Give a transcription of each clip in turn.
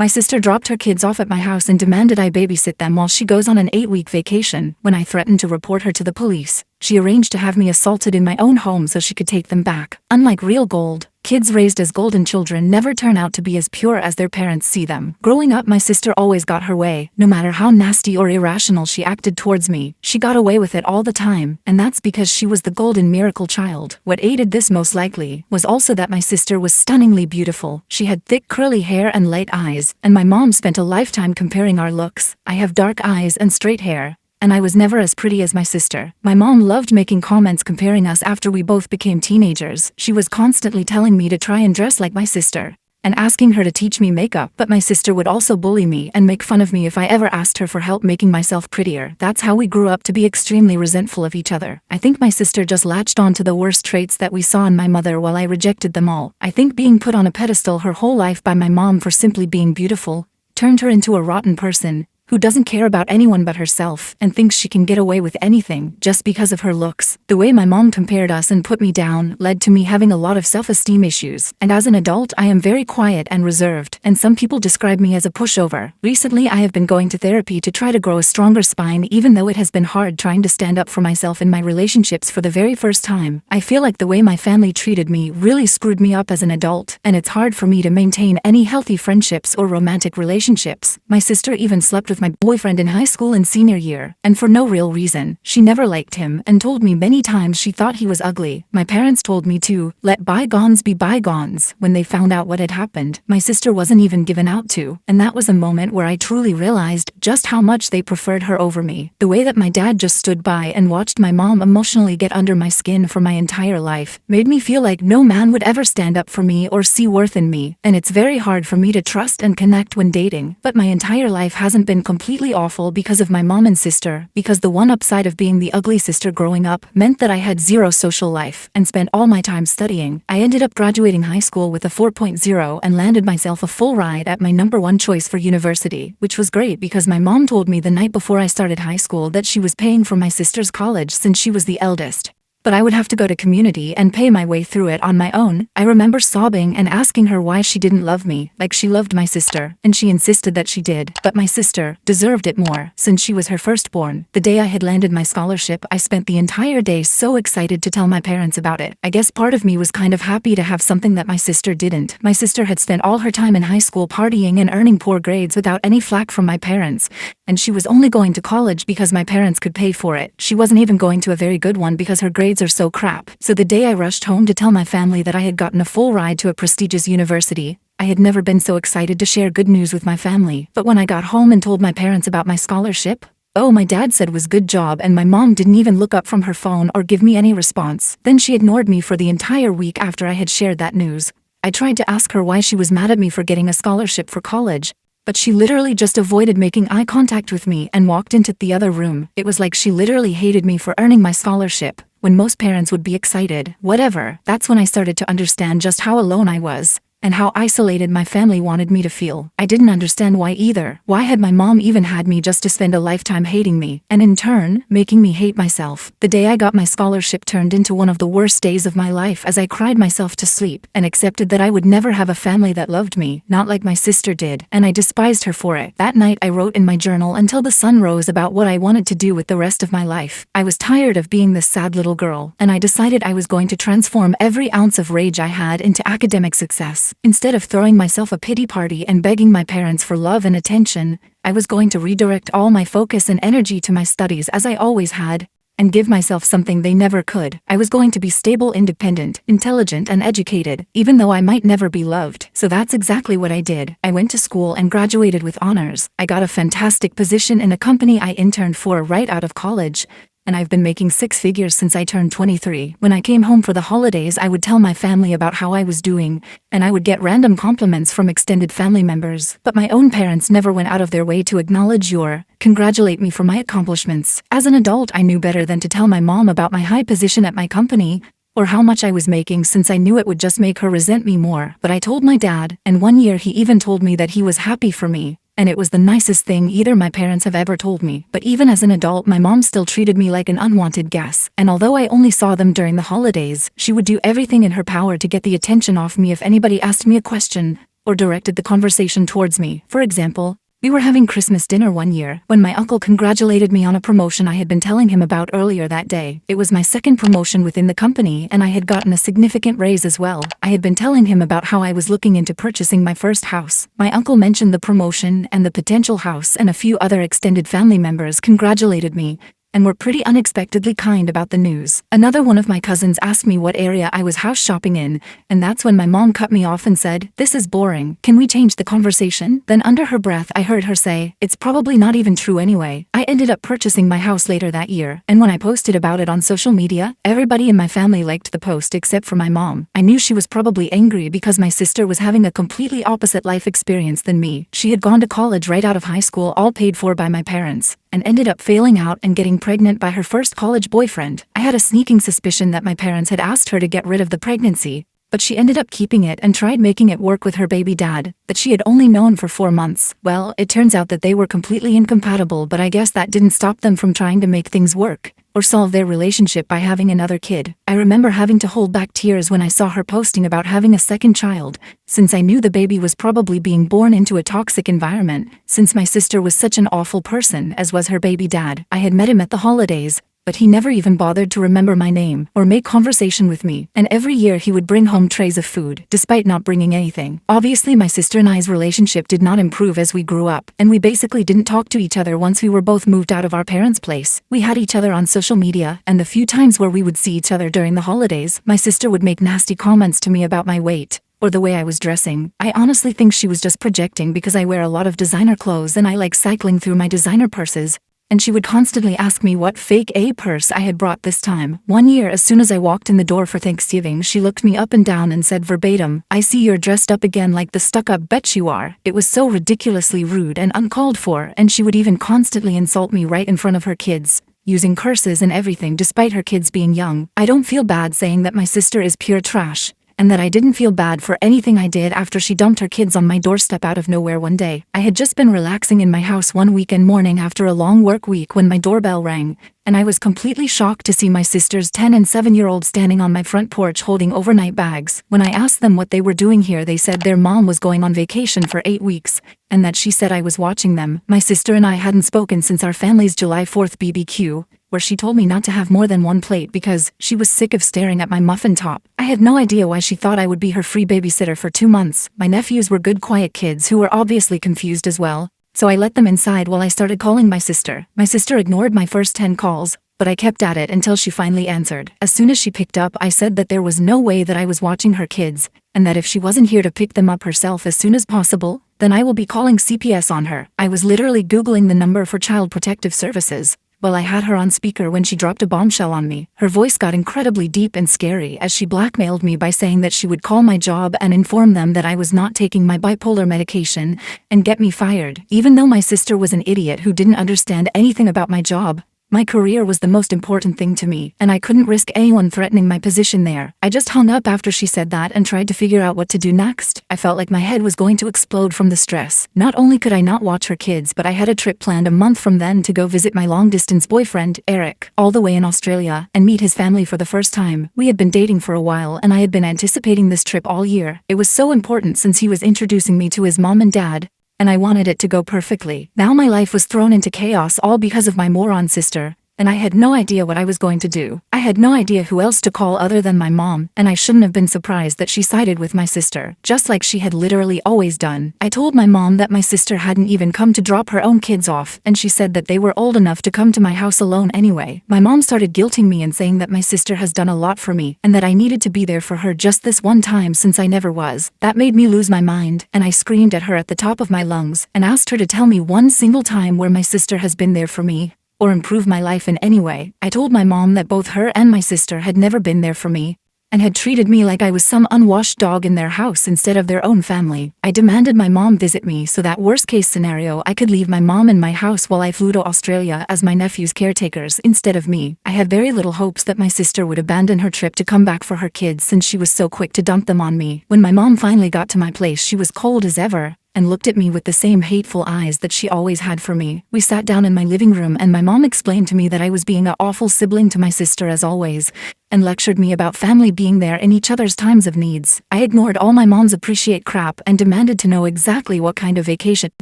My sister dropped her kids off at my house and demanded I babysit them while she goes on an 8-week vacation. When I threatened to report her to the police, she arranged to have me assaulted in my own home so she could take them back. Unlike real gold, kids raised as golden children never turn out to be as pure as their parents see them. Growing up, my sister always got her way. No matter how nasty or irrational she acted towards me, she got away with it all the time, and that's because she was the golden miracle child. What aided this most likely was also that my sister was stunningly beautiful. She had thick curly hair and light eyes, and my mom spent a lifetime comparing our looks. I have dark eyes and straight hair, and I was never as pretty as my sister. My mom loved making comments comparing us after we both became teenagers. She was constantly telling me to try and dress like my sister, and asking her to teach me makeup. But my sister would also bully me and make fun of me if I ever asked her for help making myself prettier. That's how we grew up to be extremely resentful of each other. I think my sister just latched on to the worst traits that we saw in my mother while I rejected them all. I think being put on a pedestal her whole life by my mom for simply being beautiful turned her into a rotten person who doesn't care about anyone but herself and thinks she can get away with anything just because of her looks. The way my mom compared us and put me down led to me having a lot of self-esteem issues, and as an adult I am very quiet and reserved, and some people describe me as a pushover. Recently I have been going to therapy to try to grow a stronger spine, even though it has been hard trying to stand up for myself in my relationships for the very first time. I feel like the way my family treated me really screwed me up as an adult, and it's hard for me to maintain any healthy friendships or romantic relationships. My sister even slept with my boyfriend in high school and senior year, and for no real reason. She never liked him and told me many times she thought he was ugly. My parents told me to let bygones be bygones when they found out what had happened. My sister wasn't even given out to, and that was a moment where I truly realized just how much they preferred her over me. The way that my dad just stood by and watched my mom emotionally get under my skin for my entire life made me feel like no man would ever stand up for me or see worth in me, and it's very hard for me to trust and connect when dating. But my entire life hasn't been completely awful because of my mom and sister, because the one upside of being the ugly sister growing up meant that I had zero social life and spent all my time studying. I ended up graduating high school with a 4.0 and landed myself a full ride at my #1 choice for university, which was great because my mom told me the night before I started high school that she was paying for my sister's college since she was the eldest, but I would have to go to community and pay my way through it on my own. I remember sobbing and asking her why she didn't love me like she loved my sister, and she insisted that she did. But my sister deserved it more since she was her firstborn. The day I had landed my scholarship, I spent the entire day so excited to tell my parents about it. I guess part of me was kind of happy to have something that my sister didn't. My sister had spent all her time in high school partying and earning poor grades without any flack from my parents, and she was only going to college because my parents could pay for it. She wasn't even going to a very good one because her grades are so crap. So the day I rushed home to tell my family that I had gotten a full ride to a prestigious university, I had never been so excited to share good news with my family. But when I got home and told my parents about my scholarship, oh, my dad said was good job, and my mom didn't even look up from her phone or give me any response. Then she ignored me for the entire week after I had shared that news. I tried to ask her why she was mad at me for getting a scholarship for college, but she literally just avoided making eye contact with me and walked into the other room. It was like she literally hated me for earning my scholarship, when most parents would be excited. Whatever. That's when I started to understand just how alone I was, and how isolated my family wanted me to feel. I didn't understand why either. Why had my mom even had me just to spend a lifetime hating me, and in turn, making me hate myself? The day I got my scholarship turned into one of the worst days of my life as I cried myself to sleep and accepted that I would never have a family that loved me, not like my sister did, and I despised her for it. That night I wrote in my journal until the sun rose about what I wanted to do with the rest of my life. I was tired of being this sad little girl, and I decided I was going to transform every ounce of rage I had into academic success. Instead of throwing myself a pity party and begging my parents for love and attention, I was going to redirect all my focus and energy to my studies as I always had, and give myself something they never could. I was going to be stable, independent, intelligent, and educated, even though I might never be loved. So that's exactly what I did. I went to school and graduated with honors. I got a fantastic position in a company I interned for right out of college, and I've been making 6 figures since I turned 23. When I came home for the holidays, I would tell my family about how I was doing, and I would get random compliments from extended family members. But my own parents never went out of their way to acknowledge or congratulate me for my accomplishments. As an adult, I knew better than to tell my mom about my high position at my company, or how much I was making, since I knew it would just make her resent me more. But I told my dad, and one year he even told me that he was happy for me. And it was the nicest thing either my parents have ever told me. But even as an adult, my mom still treated me like an unwanted guest. And although I only saw them during the holidays, she would do everything in her power to get the attention off me if anybody asked me a question, or directed the conversation towards me. For example, we were having Christmas dinner one year when my uncle congratulated me on a promotion I had been telling him about earlier that day. It was my second promotion within the company and I had gotten a significant raise as well. I had been telling him about how I was looking into purchasing my first house. My uncle mentioned the promotion and the potential house, and a few other extended family members congratulated me and were pretty unexpectedly kind about the news. Another one of my cousins asked me what area I was house shopping in, and that's when my mom cut me off and said, "This is boring. Can we change the conversation?" Then under her breath I heard her say, "It's probably not even true anyway." I ended up purchasing my house later that year, and when I posted about it on social media, everybody in my family liked the post except for my mom. I knew she was probably angry because my sister was having a completely opposite life experience than me. She had gone to college right out of high school, all paid for by my parents, and ended up failing out and getting pregnant by her first college boyfriend. I had a sneaking suspicion that my parents had asked her to get rid of the pregnancy, but she ended up keeping it and tried making it work with her baby dad, that she had only known for 4 months. Well, it turns out that they were completely incompatible, but I guess that didn't stop them from trying to make things work or solve their relationship by having another kid. I remember having to hold back tears when I saw her posting about having a second child, since I knew the baby was probably being born into a toxic environment, since my sister was such an awful person, as was her baby dad. I had met him at the holidays, but he never even bothered to remember my name or make conversation with me, and every year he would bring home trays of food, despite not bringing anything. Obviously my sister and I's relationship did not improve as we grew up, and we basically didn't talk to each other once we were both moved out of our parents' place. We had each other on social media, and the few times where we would see each other during the holidays, my sister would make nasty comments to me about my weight or the way I was dressing. I honestly think she was just projecting because I wear a lot of designer clothes and I like cycling through my designer purses, and she would constantly ask me what fake A purse I had brought this time. One year, as soon as I walked in the door for Thanksgiving, she looked me up and down and said verbatim, "I see you're dressed up again like the stuck-up bitch you are." It was so ridiculously rude and uncalled for, and she would even constantly insult me right in front of her kids, using curses and everything despite her kids being young. I don't feel bad saying that my sister is pure trash, and that I didn't feel bad for anything I did after she dumped her kids on my doorstep out of nowhere one day. I had just been relaxing in my house one weekend morning after a long work week when my doorbell rang, and I was completely shocked to see my sister's 10 and 7-year-old standing on my front porch holding overnight bags. When I asked them what they were doing here, they said their mom was going on vacation for 8 weeks, and that she said I was watching them. My sister and I hadn't spoken since our family's July 4th BBQ, where she told me not to have more than 1 plate because she was sick of staring at my muffin top. I had no idea why she thought I would be her free babysitter for 2 months. My nephews were good, quiet kids who were obviously confused as well, so I let them inside while I started calling my sister. My sister ignored my first 10 calls, but I kept at it until she finally answered. As soon as she picked up, I said that there was no way that I was watching her kids, and that if she wasn't here to pick them up herself as soon as possible, then I will be calling CPS on her. I was literally Googling the number for Child Protective Services while I had her on speaker when she dropped a bombshell on me. Her voice got incredibly deep and scary as she blackmailed me by saying that she would call my job and inform them that I was not taking my bipolar medication and get me fired. Even though my sister was an idiot who didn't understand anything about my job, my career was the most important thing to me, and I couldn't risk anyone threatening my position there. I just hung up after she said that and tried to figure out what to do next. I felt like my head was going to explode from the stress. Not only could I not watch her kids, but I had a trip planned a month from then to go visit my long-distance boyfriend, Eric, all the way in Australia, and meet his family for the first time. We had been dating for a while, and I had been anticipating this trip all year. It was so important since he was introducing me to his mom and dad, and I wanted it to go perfectly. Now my life was thrown into chaos, all because of my moron sister, and I had no idea what I was going to do. I had no idea who else to call other than my mom, and I shouldn't have been surprised that she sided with my sister, just like she had literally always done. I told my mom that my sister hadn't even come to drop her own kids off, and she said that they were old enough to come to my house alone anyway. My mom started guilting me and saying that my sister has done a lot for me, and that I needed to be there for her just this one time since I never was. That made me lose my mind, and I screamed at her at the top of my lungs, and asked her to tell me one single time where my sister has been there for me, or improve my life in any way. I told my mom that both her and my sister had never been there for me, and had treated me like I was some unwashed dog in their house instead of their own family. I demanded my mom visit me so that worst-case scenario I could leave my mom in my house while I flew to Australia as my nephew's caretakers instead of me. I had very little hopes that my sister would abandon her trip to come back for her kids since she was so quick to dump them on me. When my mom finally got to my place, she was cold as ever, and looked at me with the same hateful eyes that she always had for me. We sat down in my living room and my mom explained to me that I was being an awful sibling to my sister as always, and lectured me about family being there in each other's times of needs. I ignored all my mom's appreciate crap and demanded to know exactly what kind of vacation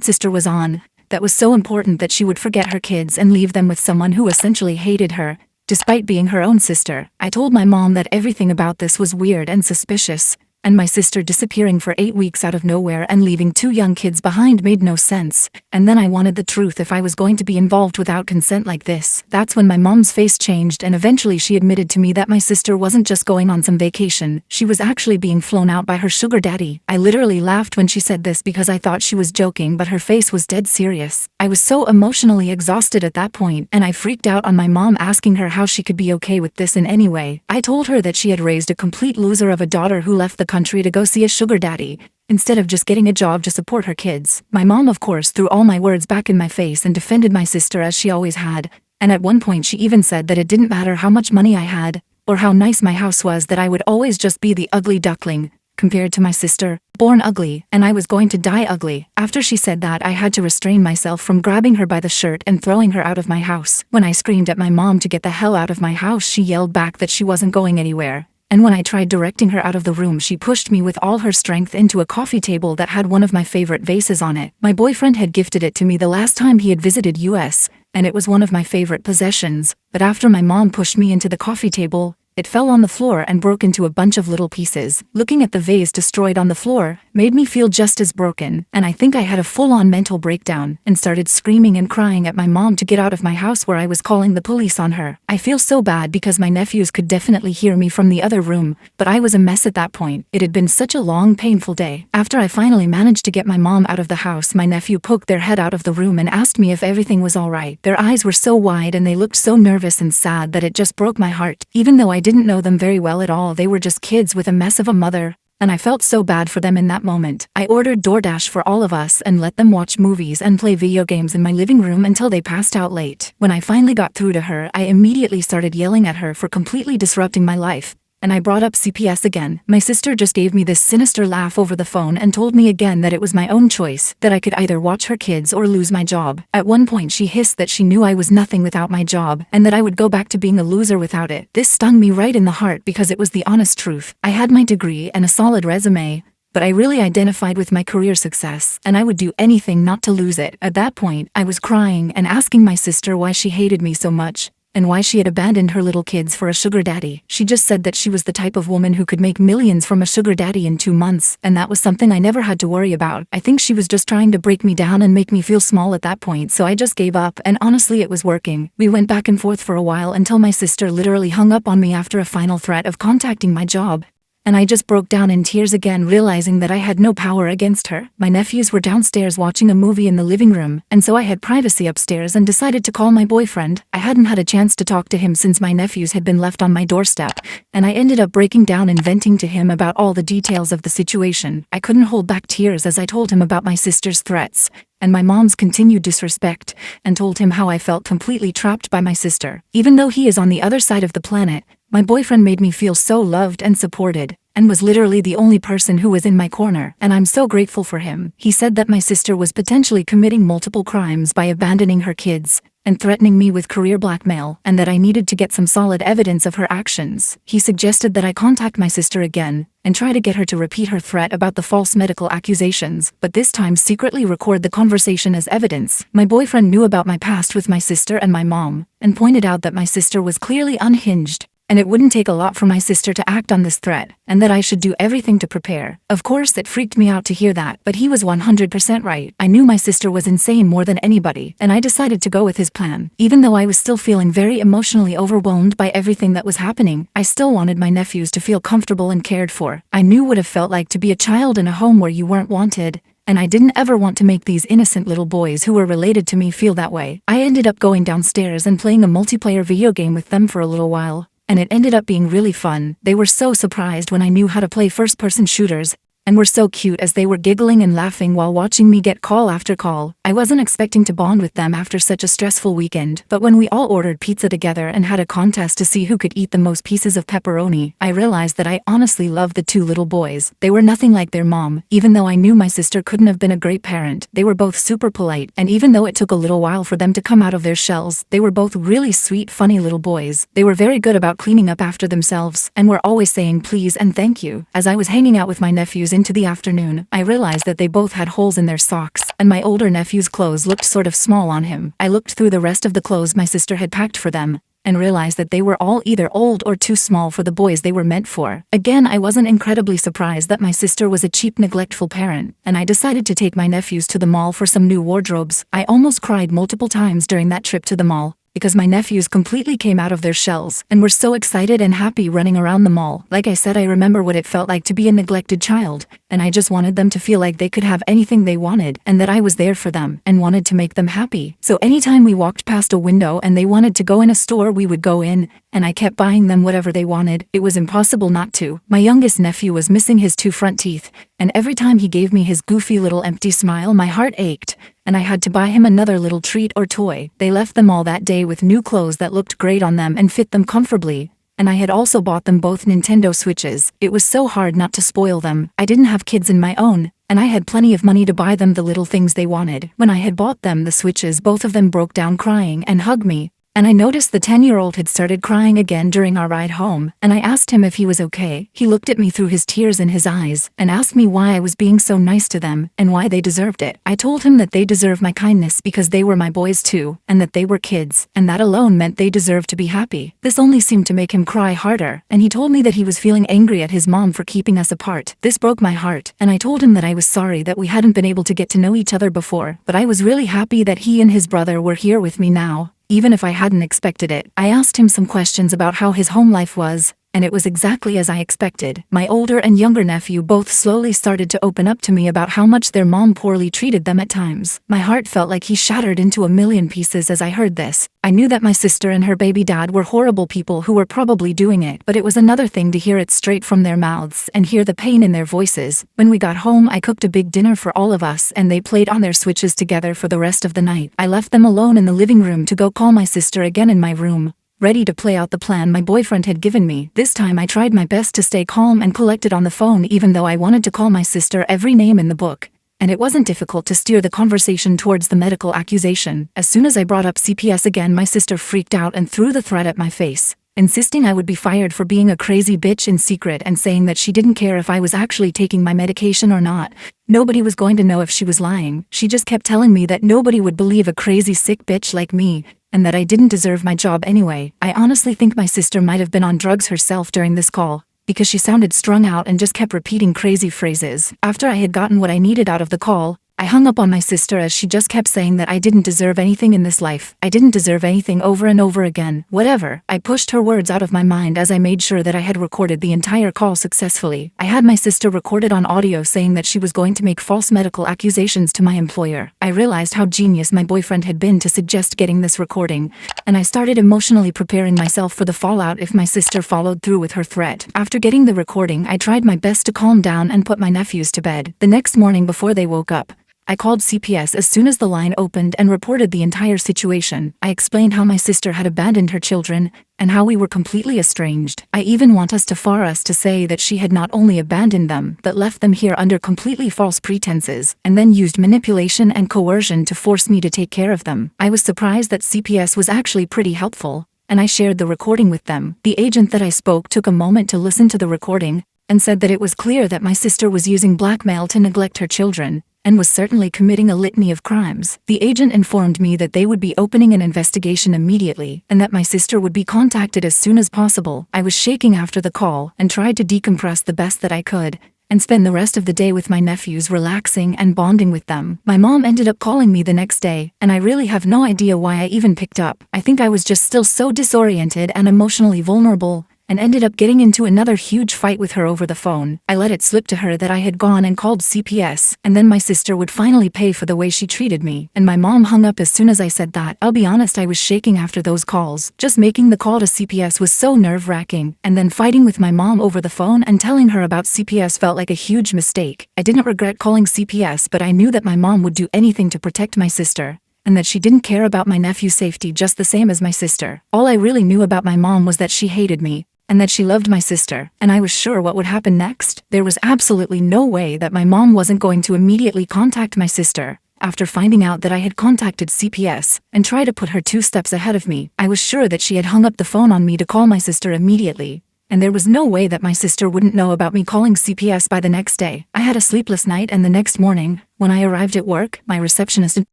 sister was on that was so important that she would forget her kids and leave them with someone who essentially hated her, despite being her own sister. I told my mom that everything about this was weird and suspicious, and my sister disappearing for 8 weeks out of nowhere and leaving 2 young kids behind made no sense. And then I wanted the truth if I was going to be involved without consent like this. That's when my mom's face changed and eventually she admitted to me that my sister wasn't just going on some vacation, she was actually being flown out by her sugar daddy. I literally laughed when she said this because I thought she was joking, but her face was dead serious. I was so emotionally exhausted at that point, and I freaked out on my mom asking her how she could be okay with this in any way. I told her that she had raised a complete loser of a daughter who left the country to go see a sugar daddy, instead of just getting a job to support her kids. My mom of course threw all my words back in my face and defended my sister as she always had, and at one point she even said that it didn't matter how much money I had, or how nice my house was, that I would always just be the ugly duckling, compared to my sister, born ugly, and I was going to die ugly. After she said that, I had to restrain myself from grabbing her by the shirt and throwing her out of my house. When I screamed at my mom to get the hell out of my house, she yelled back that she wasn't going anywhere. And when I tried directing her out of the room, she pushed me with all her strength into a coffee table that had one of my favorite vases on it. My boyfriend had gifted it to me the last time he had visited US, and it was one of my favorite possessions. But after my mom pushed me into the coffee table, it fell on the floor and broke into a bunch of little pieces. Looking at the vase destroyed on the floor made me feel just as broken, and I think I had a full-on mental breakdown and started screaming and crying at my mom to get out of my house, where I was calling the police on her. I feel so bad because my nephews could definitely hear me from the other room, but I was a mess at that point. It had been such a long, painful day. After I finally managed to get my mom out of the house, my nephew poked their head out of the room and asked me if everything was all right. Their eyes were so wide and they looked so nervous and sad that it just broke my heart. Even though I didn't know them very well at all, they were just kids with a mess of a mother, and I felt so bad for them in that moment. I ordered DoorDash for all of us and let them watch movies and play video games in my living room until they passed out late. When I finally got through to her, I immediately started yelling at her for completely disrupting my life, and I brought up CPS again. My sister just gave me this sinister laugh over the phone and told me again that it was my own choice, that I could either watch her kids or lose my job. At one point she hissed that she knew I was nothing without my job, and that I would go back to being a loser without it. This stung me right in the heart because it was the honest truth. I had my degree and a solid resume, but I really identified with my career success, and I would do anything not to lose it. At that point, I was crying and asking my sister why she hated me so much, and why she had abandoned her little kids for a sugar daddy. She just said that she was the type of woman who could make millions from a sugar daddy in 2 months, and that was something I never had to worry about. I think she was just trying to break me down and make me feel small at that point, so I just gave up, and honestly it was working. We went back and forth for a while until my sister literally hung up on me after a final threat of contacting my job, and I just broke down in tears again, realizing that I had no power against her. My nephews were downstairs watching a movie in the living room, and so I had privacy upstairs and decided to call my boyfriend. I hadn't had a chance to talk to him since my nephews had been left on my doorstep, and I ended up breaking down and venting to him about all the details of the situation. I couldn't hold back tears as I told him about my sister's threats and my mom's continued disrespect, and told him how I felt completely trapped by my sister. Even though he is on the other side of the planet, my boyfriend made me feel so loved and supported, and was literally the only person who was in my corner, and I'm so grateful for him. He said that my sister was potentially committing multiple crimes by abandoning her kids and threatening me with career blackmail, and that I needed to get some solid evidence of her actions. He suggested that I contact my sister again and try to get her to repeat her threat about the false medical accusations, but this time secretly record the conversation as evidence. My boyfriend knew about my past with my sister and my mom, and pointed out that my sister was clearly unhinged, and it wouldn't take a lot for my sister to act on this threat, and that I should do everything to prepare. Of course, it freaked me out to hear that, but he was 100% right. I knew my sister was insane more than anybody, and I decided to go with his plan. Even though I was still feeling very emotionally overwhelmed by everything that was happening, I still wanted my nephews to feel comfortable and cared for. I knew what it felt like to be a child in a home where you weren't wanted, and I didn't ever want to make these innocent little boys who were related to me feel that way. I ended up going downstairs and playing a multiplayer video game with them for a little while, and it ended up being really fun. They were so surprised when I knew how to play first-person shooters, and were so cute as they were giggling and laughing while watching me get call after call. I wasn't expecting to bond with them after such a stressful weekend, but when we all ordered pizza together and had a contest to see who could eat the most pieces of pepperoni, I realized that I honestly loved the two little boys. They were nothing like their mom, even though I knew my sister couldn't have been a great parent. They were both super polite, and even though it took a little while for them to come out of their shells, they were both really sweet, funny little boys. They were very good about cleaning up after themselves, and were always saying please and thank you. As I was hanging out with my nephews into the afternoon, I realized that they both had holes in their socks, and my older nephew's clothes looked sort of small on him. I looked through the rest of the clothes my sister had packed for them, and realized that they were all either old or too small for the boys they were meant for. Again, I wasn't incredibly surprised that my sister was a cheap, neglectful parent, and I decided to take my nephews to the mall for some new wardrobes. I almost cried multiple times during that trip to the mall, because my nephews completely came out of their shells and were so excited and happy running around the mall. Like I said, I remember what it felt like to be a neglected child, and I just wanted them to feel like they could have anything they wanted and that I was there for them and wanted to make them happy. So anytime we walked past a window and they wanted to go in a store, we would go in, and I kept buying them whatever they wanted. It was impossible not to. My youngest nephew was missing his two front teeth, and every time he gave me his goofy little empty smile, my heart ached, and I had to buy him another little treat or toy. They left the mall that day with new clothes that looked great on them and fit them comfortably, and I had also bought them both Nintendo Switches. It was so hard not to spoil them. I didn't have kids in my own, and I had plenty of money to buy them the little things they wanted. When I had bought them the Switches, both of them broke down crying and hugged me, and I noticed the 10-year-old had started crying again during our ride home, and I asked him if he was okay. He looked at me through his tears in his eyes and asked me why I was being so nice to them and why they deserved it. I told him that they deserve my kindness because they were my boys too, and that they were kids, and that alone meant they deserved to be happy. This only seemed to make him cry harder, and he told me that he was feeling angry at his mom for keeping us apart. This broke my heart, and I told him that I was sorry that we hadn't been able to get to know each other before, but I was really happy that he and his brother were here with me now, even if I hadn't expected it. I asked him some questions about how his home life was, and it was exactly as I expected. My older and younger nephew both slowly started to open up to me about how much their mom poorly treated them at times. My heart felt like he shattered into a million pieces as I heard this. I knew that my sister and her baby dad were horrible people who were probably doing it, but it was another thing to hear it straight from their mouths and hear the pain in their voices. When we got home, I cooked a big dinner for all of us, and they played on their Switches together for the rest of the night. I left them alone in the living room to go call my sister again in my room, ready to play out the plan my boyfriend had given me. This time I tried my best to stay calm and collected on the phone, even though I wanted to call my sister every name in the book. And it wasn't difficult to steer the conversation towards the medical accusation. As soon as I brought up CPS again, my sister freaked out and threw the threat at my face, insisting I would be fired for being a crazy bitch in secret and saying that she didn't care if I was actually taking my medication or not. Nobody was going to know if she was lying. She just kept telling me that nobody would believe a crazy sick bitch like me, and that I didn't deserve my job anyway. I honestly think my sister might have been on drugs herself during this call, because she sounded strung out and just kept repeating crazy phrases. After I had gotten what I needed out of the call, I hung up on my sister as she just kept saying that I didn't deserve anything in this life. I didn't deserve anything over and over again. Whatever. I pushed her words out of my mind as I made sure that I had recorded the entire call successfully. I had my sister recorded on audio saying that she was going to make false medical accusations to my employer. I realized how genius my boyfriend had been to suggest getting this recording, and I started emotionally preparing myself for the fallout if my sister followed through with her threat. After getting the recording, I tried my best to calm down and put my nephews to bed. The next morning before they woke up, I called CPS as soon as the line opened and reported the entire situation. I explained how my sister had abandoned her children and how we were completely estranged. I even want us to say that she had not only abandoned them, but left them here under completely false pretenses, and then used manipulation and coercion to force me to take care of them. I was surprised that CPS was actually pretty helpful, and I shared the recording with them. The agent that I spoke took a moment to listen to the recording and said that it was clear that my sister was using blackmail to neglect her children, and was certainly committing a litany of crimes. The agent informed me that they would be opening an investigation immediately, and that my sister would be contacted as soon as possible. I was shaking after the call and tried to decompress the best that I could, and spend the rest of the day with my nephews, relaxing and bonding with them. My mom ended up calling me the next day, and I really have no idea why I even picked up. I think I was just still so disoriented and emotionally vulnerable, and ended up getting into another huge fight with her over the phone. I let it slip to her that I had gone and called CPS, and then my sister would finally pay for the way she treated me, and my mom hung up as soon as I said that. I'll be honest, I was shaking after those calls. Just making the call to CPS was so nerve-wracking, and then fighting with my mom over the phone and telling her about CPS felt like a huge mistake. I didn't regret calling CPS, but I knew that my mom would do anything to protect my sister, and that she didn't care about my nephew's safety just the same as my sister. All I really knew about my mom was that she hated me, and that she loved my sister, and I was sure what would happen next. There was absolutely no way that my mom wasn't going to immediately contact my sister. After finding out that I had contacted CPS and tried to put her 2 steps ahead of me, I was sure that she had hung up the phone on me to call my sister immediately, and there was no way that my sister wouldn't know about me calling CPS by the next day. I had a sleepless night, and the next morning, when I arrived at work, my receptionist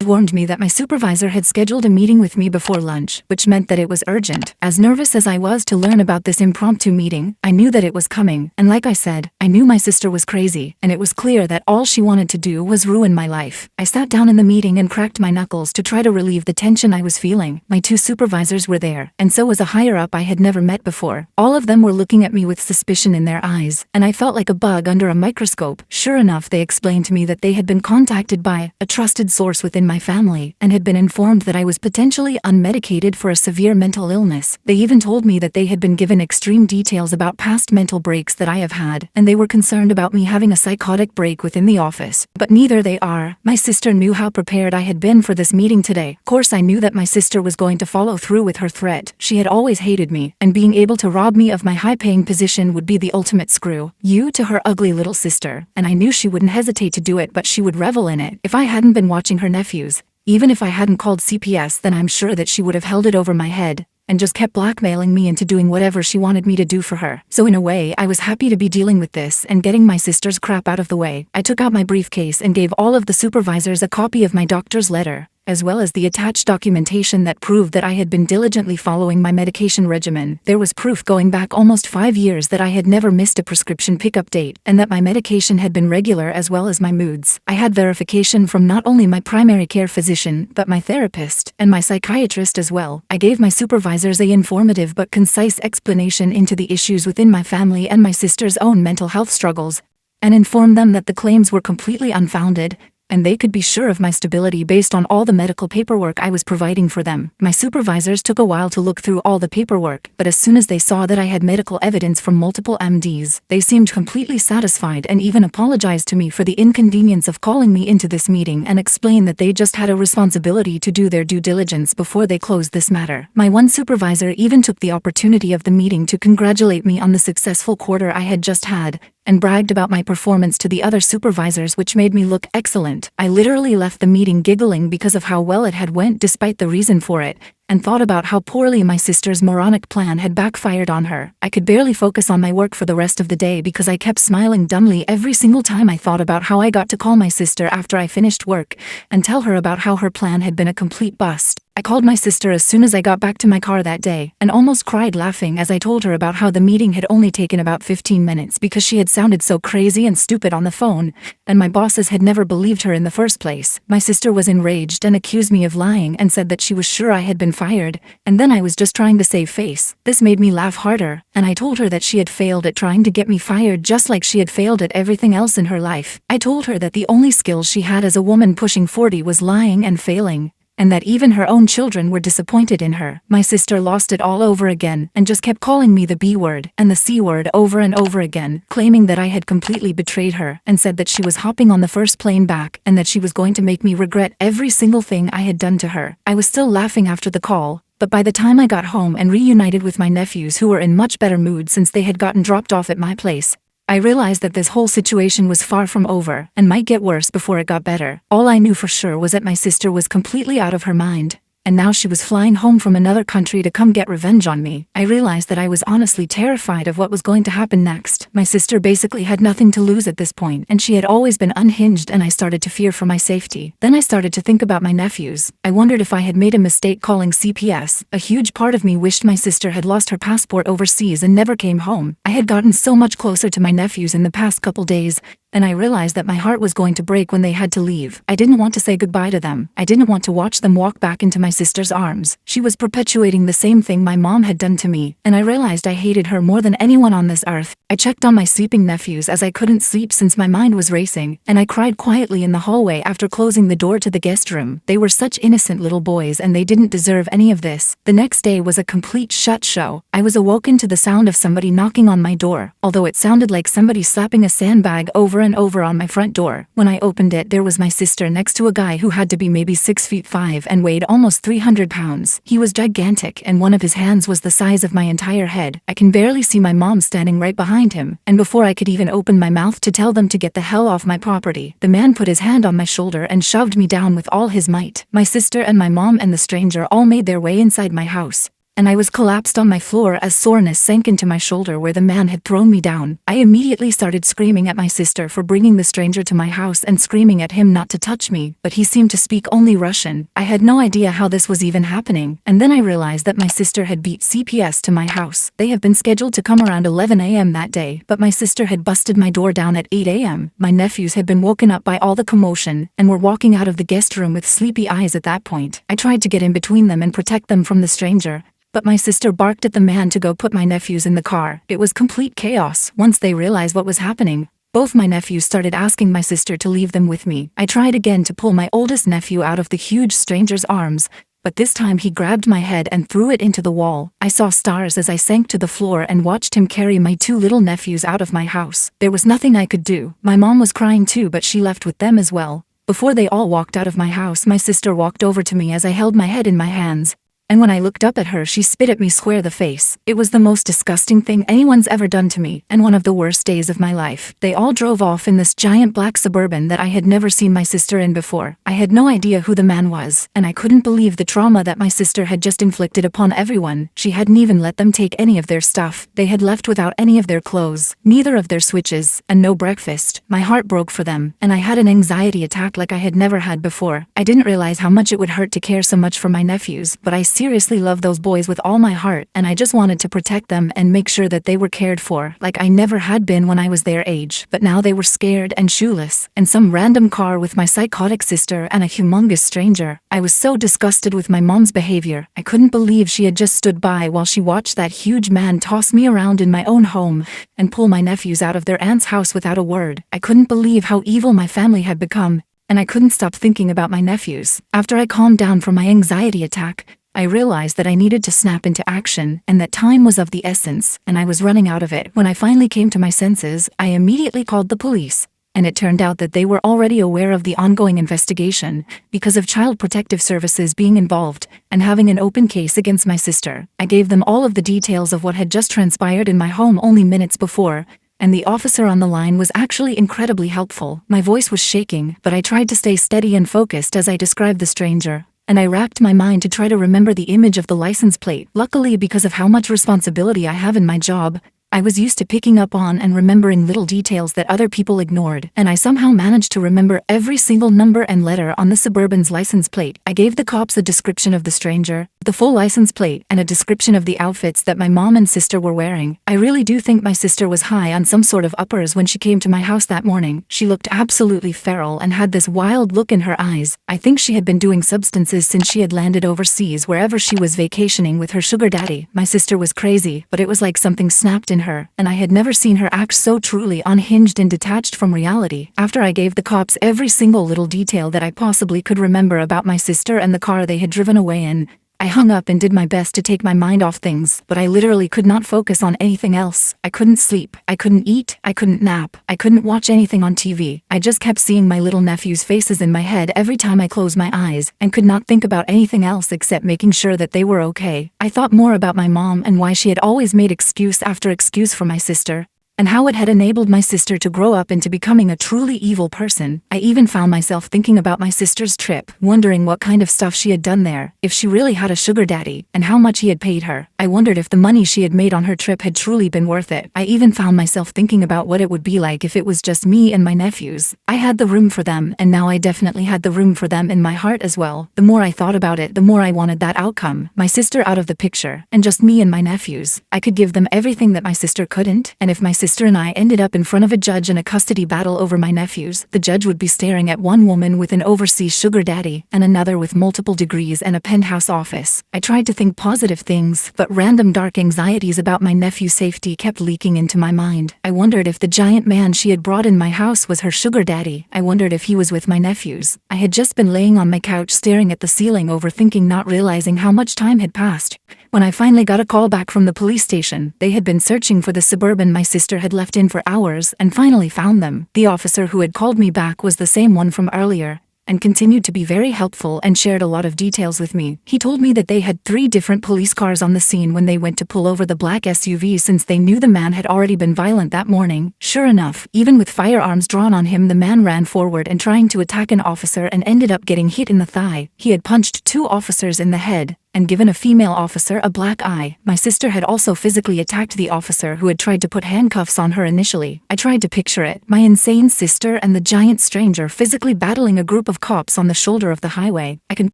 informed me that my supervisor had scheduled a meeting with me before lunch, which meant that it was urgent. As nervous as I was to learn about this impromptu meeting, I knew that it was coming, and like I said, I knew my sister was crazy, and it was clear that all she wanted to do was ruin my life. I sat down in the meeting and cracked my knuckles to try to relieve the tension I was feeling. My 2 supervisors were there, and so was a higher-up I had never met before. All of them were looking at me with suspicion in their eyes, and I felt like a bug under a microscope. Sure enough, they explained to me that they had been contacted by a trusted source within my family and had been informed that I was potentially unmedicated for a severe mental illness. They even told me that they had been given extreme details about past mental breaks that I have had, and they were concerned about me having a psychotic break within the office. But neither they are. My sister knew how prepared I had been for this meeting today. Of course, I knew that my sister was going to follow through with her threat. She had always hated me, and being able to rob me of my high-paying position would be the ultimate screw you to her ugly little sister, and I knew she wouldn't hesitate to do it, but she would revel in it. If I hadn't been watching her nephews, even if I hadn't called CPS, then I'm sure that she would have held it over my head and just kept blackmailing me into doing whatever she wanted me to do for her. So in a way, I was happy to be dealing with this and getting my sister's crap out of the way. I took out my briefcase and gave all of the supervisors a copy of my doctor's letter, as well as the attached documentation that proved that I had been diligently following my medication regimen. There was proof going back almost 5 years that I had never missed a prescription pickup date, and that my medication had been regular, as well as my moods. I had verification from not only my primary care physician, but my therapist and my psychiatrist as well. I gave my supervisors an informative but concise explanation into the issues within my family and my sister's own mental health struggles, and informed them that the claims were completely unfounded, and they could be sure of my stability based on all the medical paperwork I was providing for them. My supervisors took a while to look through all the paperwork, but as soon as they saw that I had medical evidence from multiple MDs, they seemed completely satisfied and even apologized to me for the inconvenience of calling me into this meeting, and explained that they just had a responsibility to do their due diligence before they closed this matter. My one supervisor even took the opportunity of the meeting to congratulate me on the successful quarter I had just had, and bragged about my performance to the other supervisors, which made me look excellent. I literally left the meeting giggling because of how well it had went despite the reason for it, and thought about how poorly my sister's moronic plan had backfired on her. I could barely focus on my work for the rest of the day because I kept smiling dumbly every single time I thought about how I got to call my sister after I finished work and tell her about how her plan had been a complete bust. I called my sister as soon as I got back to my car that day, and almost cried laughing as I told her about how the meeting had only taken about 15 minutes because she had sounded so crazy and stupid on the phone, and my bosses had never believed her in the first place. My sister was enraged and accused me of lying and said that she was sure I had been fired, and then I was just trying to save face. This made me laugh harder, and I told her that she had failed at trying to get me fired just like she had failed at everything else in her life. I told her that the only skills she had as a woman pushing 40 was lying and failing, and that even her own children were disappointed in her. My sister lost it all over again and just kept calling me the B word and the C word over and over again, claiming that I had completely betrayed her, and said that she was hopping on the first plane back and that she was going to make me regret every single thing I had done to her. I was still laughing after the call, but by the time I got home and reunited with my nephews, who were in much better mood since they had gotten dropped off at my place, I realized that this whole situation was far from over and might get worse before it got better. All I knew for sure was that my sister was completely out of her mind, and now she was flying home from another country to come get revenge on me. I realized that I was honestly terrified of what was going to happen next. My sister basically had nothing to lose at this point, and she had always been unhinged, and I started to fear for my safety. Then I started to think about my nephews. I wondered if I had made a mistake calling CPS. A huge part of me wished my sister had lost her passport overseas and never came home. I had gotten so much closer to my nephews in the past couple days, and I realized that my heart was going to break when they had to leave. I didn't want to say goodbye to them. I didn't want to watch them walk back into my sister's arms. She was perpetuating the same thing my mom had done to me, and I realized I hated her more than anyone on this earth. I checked on my sleeping nephews as I couldn't sleep since my mind was racing, and I cried quietly in the hallway after closing the door to the guest room. They were such innocent little boys and they didn't deserve any of this. The next day was a complete shit show. I was awoken to the sound of somebody knocking on my door, although it sounded like somebody slapping a sandbag over and over on my front door. When I opened it, there was my sister next to a guy who had to be maybe 6'5" and weighed almost 300 pounds. He was gigantic and one of his hands was the size of my entire head. I can barely see my mom standing right behind him, and before I could even open my mouth to tell them to get the hell off my property, the man put his hand on my shoulder and shoved me down with all his might. My sister and my mom and the stranger all made their way inside my house, and I was collapsed on my floor as soreness sank into my shoulder where the man had thrown me down. I immediately started screaming at my sister for bringing the stranger to my house and screaming at him not to touch me, but he seemed to speak only Russian. I had no idea how this was even happening, and then I realized that my sister had beat CPS to my house. They have been scheduled to come around 11 a.m. that day, but my sister had busted my door down at 8 a.m. My nephews had been woken up by all the commotion and were walking out of the guest room with sleepy eyes at that point. I tried to get in between them and protect them from the stranger, but my sister barked at the man to go put my nephews in the car. It was complete chaos. Once they realized what was happening, both my nephews started asking my sister to leave them with me. I tried again to pull my oldest nephew out of the huge stranger's arms, but this time he grabbed my head and threw it into the wall. I saw stars as I sank to the floor and watched him carry my two little nephews out of my house. There was nothing I could do. My mom was crying too, but she left with them as well. Before they all walked out of my house, my sister walked over to me as I held my head in my hands, and when I looked up at her, she spit at me square the face. It was the most disgusting thing anyone's ever done to me, and one of the worst days of my life. They all drove off in this giant black Suburban that I had never seen my sister in before. I had no idea who the man was, and I couldn't believe the trauma that my sister had just inflicted upon everyone. She hadn't even let them take any of their stuff. They had left without any of their clothes, neither of their switches, and no breakfast. My heart broke for them, and I had an anxiety attack like I had never had before. I didn't realize how much it would hurt to care so much for my nephews, but I seriously love those boys with all my heart, and I just wanted to protect them and make sure that they were cared for, like I never had been when I was their age. But now they were scared and shoeless, in some random car with my psychotic sister and a humongous stranger. I was so disgusted with my mom's behavior. I couldn't believe she had just stood by while she watched that huge man toss me around in my own home and pull my nephews out of their aunt's house without a word. I couldn't believe how evil my family had become, and I couldn't stop thinking about my nephews. After I calmed down from my anxiety attack, I realized that I needed to snap into action and that time was of the essence, and I was running out of it. When I finally came to my senses, I immediately called the police, and it turned out that they were already aware of the ongoing investigation because of Child Protective Services being involved and having an open case against my sister. I gave them all of the details of what had just transpired in my home only minutes before, and the officer on the line was actually incredibly helpful. My voice was shaking, but I tried to stay steady and focused as I described the stranger, and I racked my mind to try to remember the image of the license plate. Luckily, because of how much responsibility I have in my job, I was used to picking up on and remembering little details that other people ignored, and I somehow managed to remember every single number and letter on the Suburban's license plate. I gave the cops a description of the stranger, the full license plate, and a description of the outfits that my mom and sister were wearing. I really do think my sister was high on some sort of uppers when she came to my house that morning. She looked absolutely feral and had this wild look in her eyes. I think she had been doing substances since she had landed overseas wherever she was vacationing with her sugar daddy. My sister was crazy, but it was like something snapped in her, and I had never seen her act so truly unhinged and detached from reality. After I gave the cops every single little detail that I possibly could remember about my sister and the car they had driven away in, I hung up and did my best to take my mind off things, but I literally could not focus on anything else. I couldn't sleep, I couldn't eat, I couldn't nap, I couldn't watch anything on TV. I just kept seeing my little nephews' faces in my head every time I closed my eyes, and could not think about anything else except making sure that they were okay. I thought more about my mom and why she had always made excuse after excuse for my sister, and how it had enabled my sister to grow up into becoming a truly evil person. I even found myself thinking about my sister's trip, wondering what kind of stuff she had done there, if she really had a sugar daddy, and how much he had paid her. I wondered if the money she had made on her trip had truly been worth it. I even found myself thinking about what it would be like if it was just me and my nephews. I had the room for them, and now I definitely had the room for them in my heart as well. The more I thought about it, the more I wanted that outcome. My sister out of the picture, and just me and my nephews. I could give them everything that my sister couldn't, and if my sister sister and I ended up in front of a judge in a custody battle over my nephews. The judge would be staring at one woman with an overseas sugar daddy and another with multiple degrees and a penthouse office. I tried to think positive things, but random dark anxieties about my nephew's safety kept leaking into my mind. I wondered if the giant man she had brought in my house was her sugar daddy. I wondered if he was with my nephews. I had just been laying on my couch staring at the ceiling, overthinking, not realizing how much time had passed. When I finally got a call back from the police station, they had been searching for the Suburban my sister had left in for hours and finally found them. The officer who had called me back was the same one from earlier, and continued to be very helpful and shared a lot of details with me. He told me that they had 3 different police cars on the scene when they went to pull over the black SUV, since they knew the man had already been violent that morning. Sure enough, even with firearms drawn on him, the man ran forward and trying to attack an officer and ended up getting hit in the thigh. He had punched 2 officers in the head and given a female officer a black eye. My sister had also physically attacked the officer who had tried to put handcuffs on her initially. I tried to picture it, my insane sister and the giant stranger physically battling a group of cops on the shoulder of the highway. I could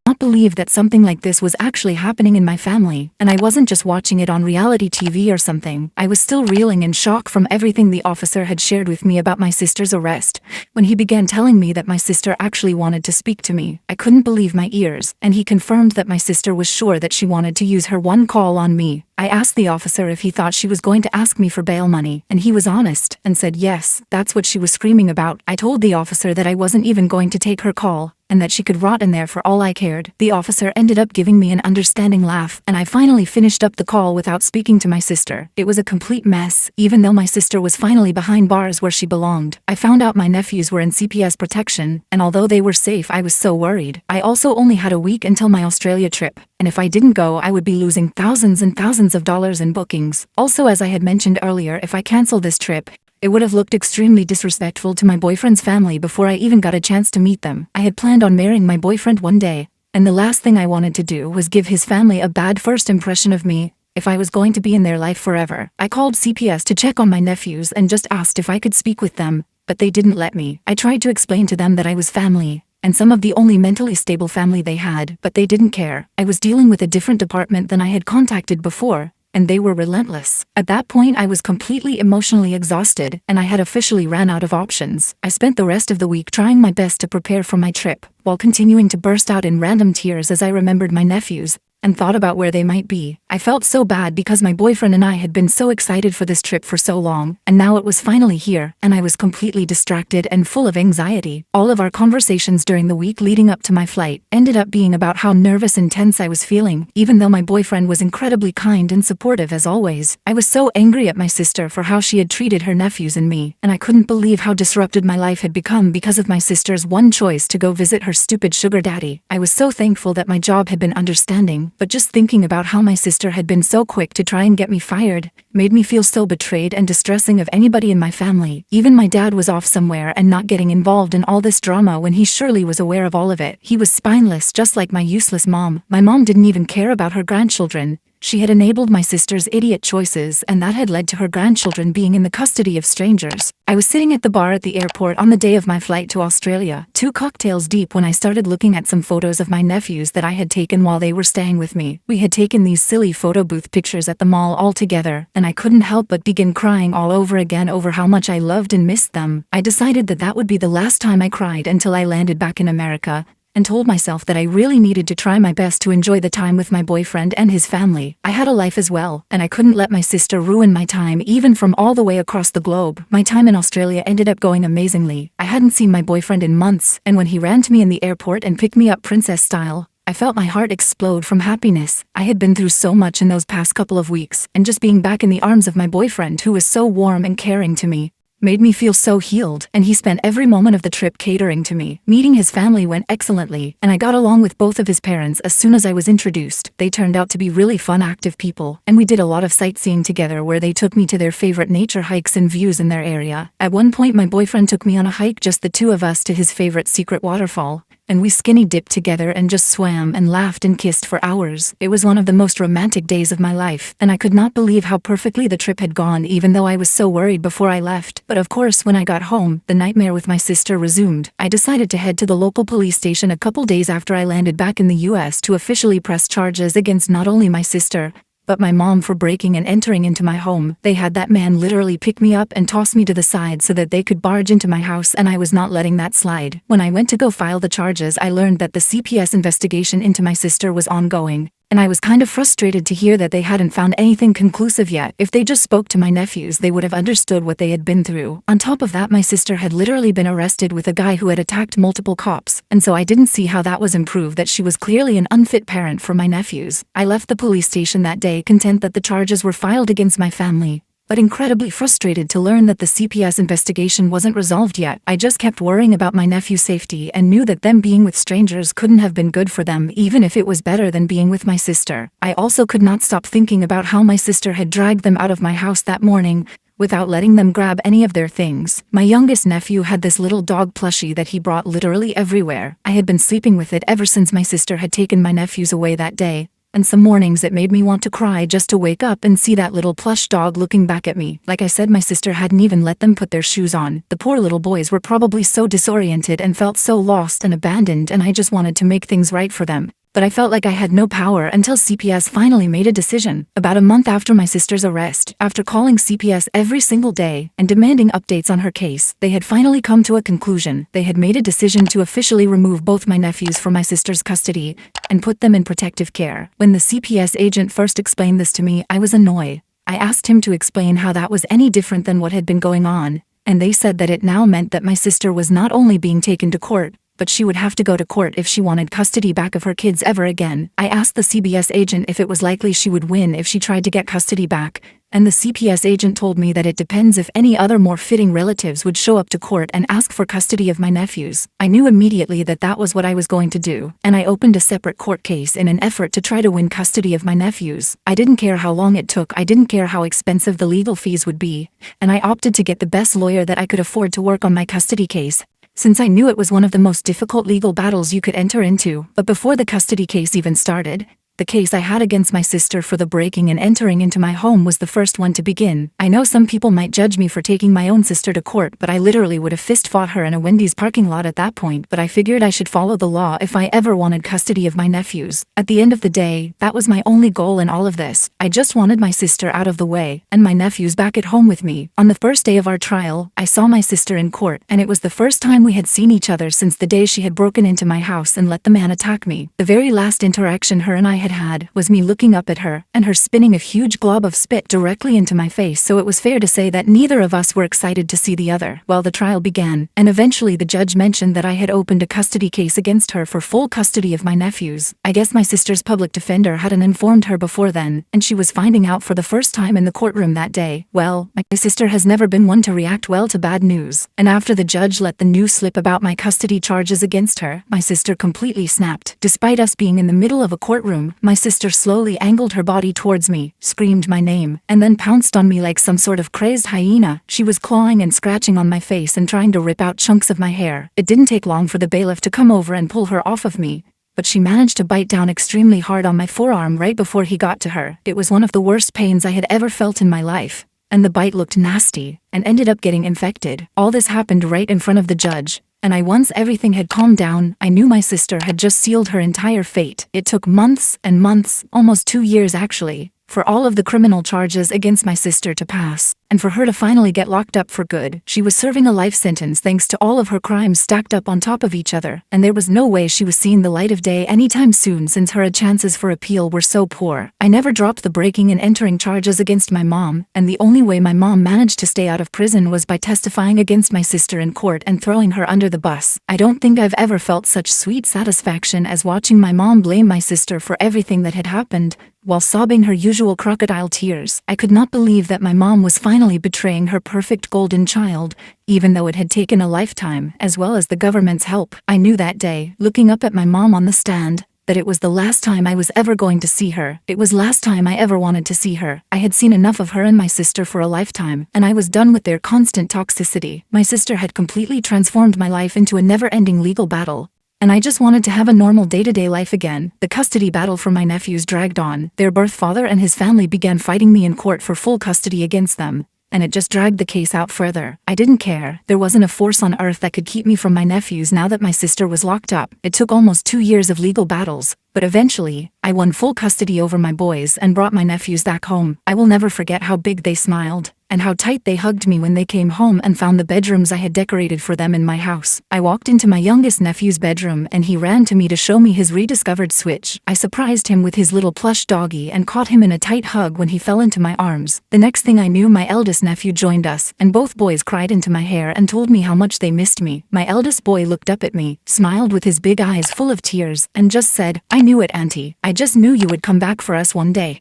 not believe that something like this was actually happening in my family, and I wasn't just watching it on reality TV or something. I was still reeling in shock from everything the officer had shared with me about my sister's arrest. When he began telling me that my sister actually wanted to speak to me, I couldn't believe my ears, and he confirmed that my sister was sure that she wanted to use her one call on me. I asked the officer if he thought she was going to ask me for bail money, and he was honest and said yes, that's what she was screaming about. I told the officer that I wasn't even going to take her call, and that she could rot in there for all I cared. The officer ended up giving me an understanding laugh, and I finally finished up the call without speaking to my sister. It was a complete mess, even though my sister was finally behind bars where she belonged. I found out my nephews were in CPS protection, and although they were safe, I was so worried. I also only had a week until my Australia trip, and if I didn't go, I would be losing thousands and thousands of dollars in bookings. Also, as I had mentioned earlier, if I cancel this trip, it would have looked extremely disrespectful to my boyfriend's family before I even got a chance to meet them. I had planned on marrying my boyfriend one day, and the last thing I wanted to do was give his family a bad first impression of me if I was going to be in their life forever. I called CPS to check on my nephews and just asked if I could speak with them, but they didn't let me. I tried to explain to them that I was family, and some of the only mentally stable family they had, but they didn't care. I was dealing with a different department than I had contacted before, and they were relentless. At that point, I was completely emotionally exhausted, and I had officially ran out of options. I spent the rest of the week trying my best to prepare for my trip, while continuing to burst out in random tears as I remembered my nephews and thought about where they might be. I felt so bad because my boyfriend and I had been so excited for this trip for so long, and now it was finally here, and I was completely distracted and full of anxiety. All of our conversations during the week leading up to my flight ended up being about how nervous and tense I was feeling, even though my boyfriend was incredibly kind and supportive as always. I was so angry at my sister for how she had treated her nephews and me, and I couldn't believe how disrupted my life had become because of my sister's one choice to go visit her stupid sugar daddy. I was so thankful that my job had been understanding, but just thinking about how my sister had been so quick to try and get me fired made me feel so betrayed and distressing of anybody in my family. Even my dad was off somewhere and not getting involved in all this drama when he surely was aware of all of it. He was spineless, just like my useless mom. My mom didn't even care about her grandchildren. She had enabled my sister's idiot choices, and that had led to her grandchildren being in the custody of strangers. I was sitting at the bar at the airport on the day of my flight to Australia, 2 cocktails deep, when I started looking at some photos of my nephews that I had taken while they were staying with me. We had taken these silly photo booth pictures at the mall all together, and I couldn't help but begin crying all over again over how much I loved and missed them. I decided that that would be the last time I cried until I landed back in America, and told myself that I really needed to try my best to enjoy the time with my boyfriend and his family. I had a life as well, and I couldn't let my sister ruin my time, even from all the way across the globe. My time in Australia ended up going amazingly. I hadn't seen my boyfriend in months, and when he ran to me in the airport and picked me up princess style, I felt my heart explode from happiness. I had been through so much in those past couple of weeks, and just being back in the arms of my boyfriend, who was so warm and caring to me, made me feel so healed, and he spent every moment of the trip catering to me. Meeting his family went excellently, and I got along with both of his parents as soon as I was introduced. They turned out to be really fun, active people, and we did a lot of sightseeing together where they took me to their favorite nature hikes and views in their area. At one point, my boyfriend took me on a hike, just the 2 of us, to his favorite secret waterfall, and we skinny dipped together and just swam and laughed and kissed for hours. It was one of the most romantic days of my life, and I could not believe how perfectly the trip had gone, even though I was so worried before I left. But of course, when I got home, the nightmare with my sister resumed. I decided to head to the local police station a couple days after I landed back in the US to officially press charges against not only my sister, but my mom for breaking and entering into my home. They had that man literally pick me up and toss me to the side so that they could barge into my house, and I was not letting that slide. When I went to go file the charges, I learned that the CPS investigation into my sister was ongoing, and I was kind of frustrated to hear that they hadn't found anything conclusive yet. If they just spoke to my nephews, they would have understood what they had been through. On top of that, my sister had literally been arrested with a guy who had attacked multiple cops, and so I didn't see how that was improved that she was clearly an unfit parent for my nephews. I left the police station that day content that the charges were filed against my family, but incredibly frustrated to learn that the CPS investigation wasn't resolved yet. I just kept worrying about my nephew's safety and knew that them being with strangers couldn't have been good for them, even if it was better than being with my sister. I also could not stop thinking about how my sister had dragged them out of my house that morning without letting them grab any of their things. My youngest nephew had this little dog plushie that he brought literally everywhere. I had been sleeping with it ever since my sister had taken my nephews away that day, and some mornings it made me want to cry just to wake up and see that little plush dog looking back at me. Like I said, my sister hadn't even let them put their shoes on. The poor little boys were probably so disoriented and felt so lost and abandoned, and I just wanted to make things right for them. But I felt like I had no power until CPS finally made a decision. About a month after my sister's arrest, after calling CPS every single day and demanding updates on her case, they had finally come to a conclusion. They had made a decision to officially remove both my nephews from my sister's custody and put them in protective care. When the CPS agent first explained this to me, I was annoyed. I asked him to explain how that was any different than what had been going on, and they said that it now meant that my sister was not only being taken to court, but she would have to go to court if she wanted custody back of her kids ever again. I asked the CPS agent if it was likely she would win if she tried to get custody back, and the CPS agent told me that it depends if any other more fitting relatives would show up to court and ask for custody of my nephews. I knew immediately that that was what I was going to do, and I opened a separate court case in an effort to try to win custody of my nephews. I didn't care how long it took, I didn't care how expensive the legal fees would be, and I opted to get the best lawyer that I could afford to work on my custody case, since I knew it was one of the most difficult legal battles you could enter into. But before the custody case even started, the case I had against my sister for the breaking and entering into my home was the first one to begin. I know some people might judge me for taking my own sister to court, but I literally would have fist-fought her in a Wendy's parking lot at that point. But I figured I should follow the law if I ever wanted custody of my nephews. At the end of the day, that was my only goal in all of this. I just wanted my sister out of the way and my nephews back at home with me. On the first day of our trial, I saw my sister in court, and it was the first time we had seen each other since the day she had broken into my house and let the man attack me. The very last interaction her and I had was me looking up at her and her spitting a huge glob of spit directly into my face, so it was fair to say that neither of us were excited to see the other. Well, the trial began, and eventually the judge mentioned that I had opened a custody case against her for full custody of my nephews. I guess my sister's public defender hadn't informed her before then, and she was finding out for the first time in the courtroom that day. Well, my sister has never been one to react well to bad news, and after the judge let the news slip about my custody charges against her, my sister completely snapped. Despite us being in the middle of a courtroom, my sister slowly angled her body towards me, screamed my name, and then pounced on me like some sort of crazed hyena. She was clawing and scratching on my face and trying to rip out chunks of my hair. It didn't take long for the bailiff to come over and pull her off of me, but she managed to bite down extremely hard on my forearm right before he got to her. It was one of the worst pains I had ever felt in my life, and the bite looked nasty and ended up getting infected. All this happened right in front of the judge, and once everything had calmed down, I knew my sister had just sealed her entire fate. It took months and months, almost 2 years actually, for all of the criminal charges against my sister to pass, and for her to finally get locked up for good. She was serving a life sentence thanks to all of her crimes stacked up on top of each other, and there was no way she was seeing the light of day anytime soon since her chances for appeal were so poor. I never dropped the breaking and entering charges against my mom, and the only way my mom managed to stay out of prison was by testifying against my sister in court and throwing her under the bus. I don't think I've ever felt such sweet satisfaction as watching my mom blame my sister for everything that had happened, while sobbing her usual crocodile tears. I could not believe that my mom was finally betraying her perfect golden child, even though it had taken a lifetime, as well as the government's help. I knew that day, looking up at my mom on the stand, that it was the last time I was ever going to see her. It was last time I ever wanted to see her. I had seen enough of her and my sister for a lifetime, and I was done with their constant toxicity. My sister had completely transformed my life into a never-ending legal battle, and I just wanted to have a normal day-to-day life again. The custody battle for my nephews dragged on. Their birth father and his family began fighting me in court for full custody against them, and it just dragged the case out further. I didn't care. There wasn't a force on earth that could keep me from my nephews now that my sister was locked up. It took almost 2 years of legal battles, but but eventually, I won full custody over my boys and brought my nephews back home. I will never forget how big they smiled, and how tight they hugged me when they came home and found the bedrooms I had decorated for them in my house. I walked into my youngest nephew's bedroom and he ran to me to show me his rediscovered Switch. I surprised him with his little plush doggy and caught him in a tight hug when he fell into my arms. The next thing I knew, my eldest nephew joined us, and both boys cried into my hair and told me how much they missed me. My eldest boy looked up at me, smiled with his big eyes full of tears, and just said, "I knew it, Auntie. I just knew you would come back for us one day."